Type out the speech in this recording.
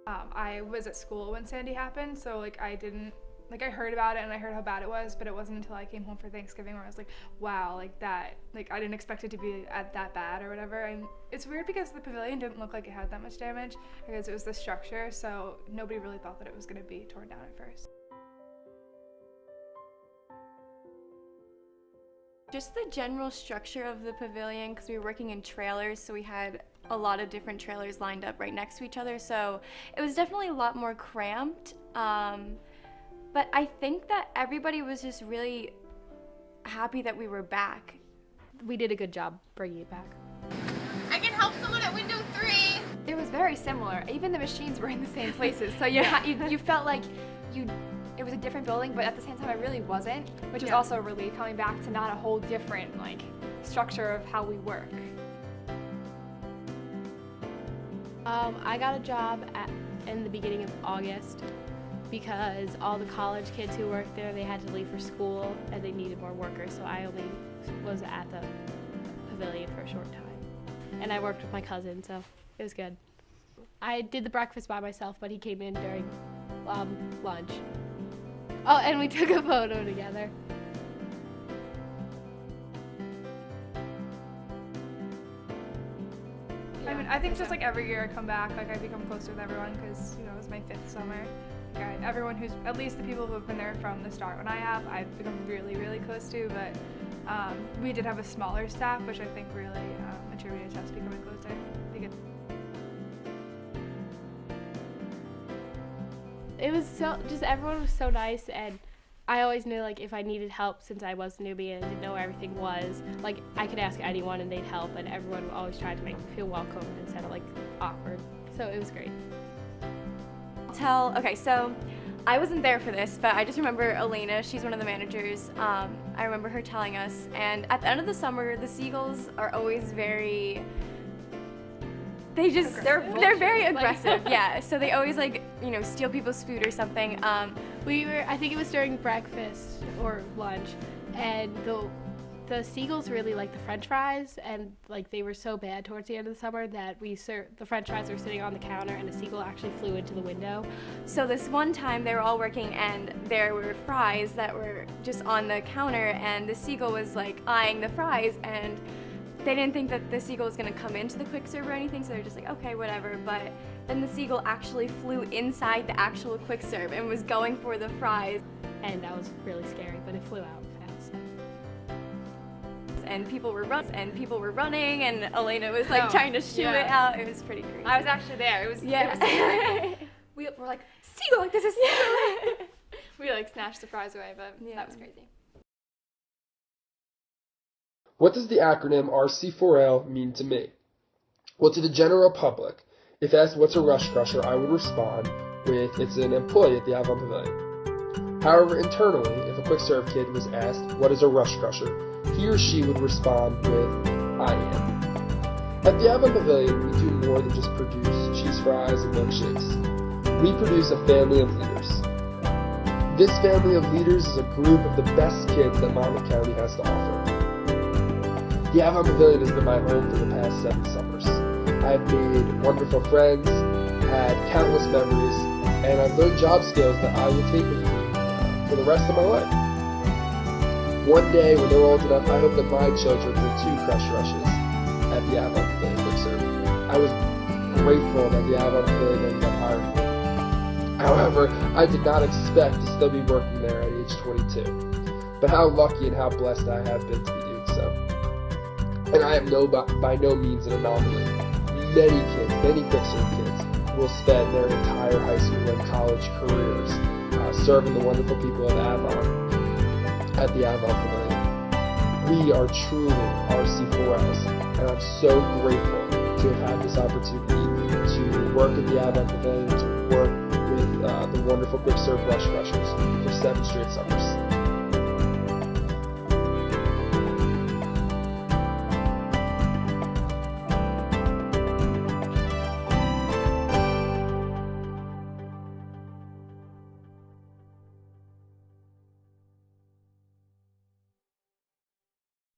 I was at school when Sandy happened, so like I heard about it and I heard how bad it was, but it wasn't until I came home for Thanksgiving where I was like, wow, like that, like I didn't expect it to be that bad or whatever. And it's weird because the pavilion didn't look like it had that much damage because it was the structure, so nobody really thought that it was going to be torn down at first. Just the general structure of the pavilion, because we were working in trailers, so we had a lot of different trailers lined up right next to each other, so it was definitely a lot more cramped. But I think that everybody was just really happy that we were back. We did a good job bringing it back. I can help someone at window 3. It was very similar. Even the machines were in the same places, so you felt like it was a different building, but at the same time it really wasn't, which is also a relief coming back to not a whole different like structure of how we work. I got a job in the beginning of August because all the college kids who worked there, they had to leave for school and they needed more workers, so I only was at the pavilion for a short time. And I worked with my cousin, so it was good. I did the breakfast by myself, but he came in during lunch. Oh, and we took a photo together. I mean, I think just like every year I come back, like I become closer with everyone because, you know, it was my 5th summer. Like everyone who's, at least the people who have been there from the start when I've become really, really close to, but we did have a smaller staff, which I think really attributed to us becoming closer. It was everyone was so nice, and I always knew like if I needed help, since I was a newbie and I didn't know where everything was, like I could ask anyone and they'd help, and everyone always tried to make me feel welcome instead of like awkward. So it was great. Okay, so I wasn't there for this, but I just remember Elena, she's one of the managers. I remember her telling us, and at the end of the summer, the Seagulls are always very, they're very aggressive, yeah. So they always like, you know, steal people's food or something. I think it was during breakfast or lunch, and the Seagulls really liked the French fries, and like they were so bad towards the end of the summer that the French fries were sitting on the counter and a seagull actually flew into the window. So this one time they were all working and there were fries that were just on the counter, and the seagull was like eyeing the fries, and they didn't think that the seagull was going to come into the quick serve or anything, so they're just like, okay, whatever. But then the seagull actually flew inside the actual quick serve and was going for the fries. And that was really scary, but it flew out fast. And people were running, and Elena was like trying to shoot it out. It was pretty crazy. I was actually there. It was we were like, seagull, like this is seagull. We like snatched the fries away, but that was crazy. What does the acronym RC4L mean to me? Well, to the general public, if asked what's a rush crusher, I would respond with it's an employee at the Avon Pavilion. However, internally, if a quick serve kid was asked what is a rush crusher, he or she would respond with I am. At the Avon Pavilion, we do more than just produce cheese fries and milkshakes. We produce a family of leaders. This family of leaders is a group of the best kids that Monmouth County has to offer. The Avon Pavilion has been my home for the past 7 summers. I've made wonderful friends, had countless memories, and I've learned job skills that I will take with me for the rest of my life. One day, when they're old enough, I hope that my children will too crush rushes at the Avon Pavilion Quick Serve. I was grateful that the Avon Pavilion ended up hiring me. However, I did not expect to still be working there at age 22. But how lucky and how blessed I have been to be doing so. And I am by no means an anomaly. Many quick serve kids will spend their entire high school and college careers serving the wonderful people of Avon at the Avon Pavilion. We are truly RC4Ls, and I'm so grateful to have had this opportunity to work at the Avon Pavilion, to work with the wonderful quick serve rush crushers for 7 straight summers.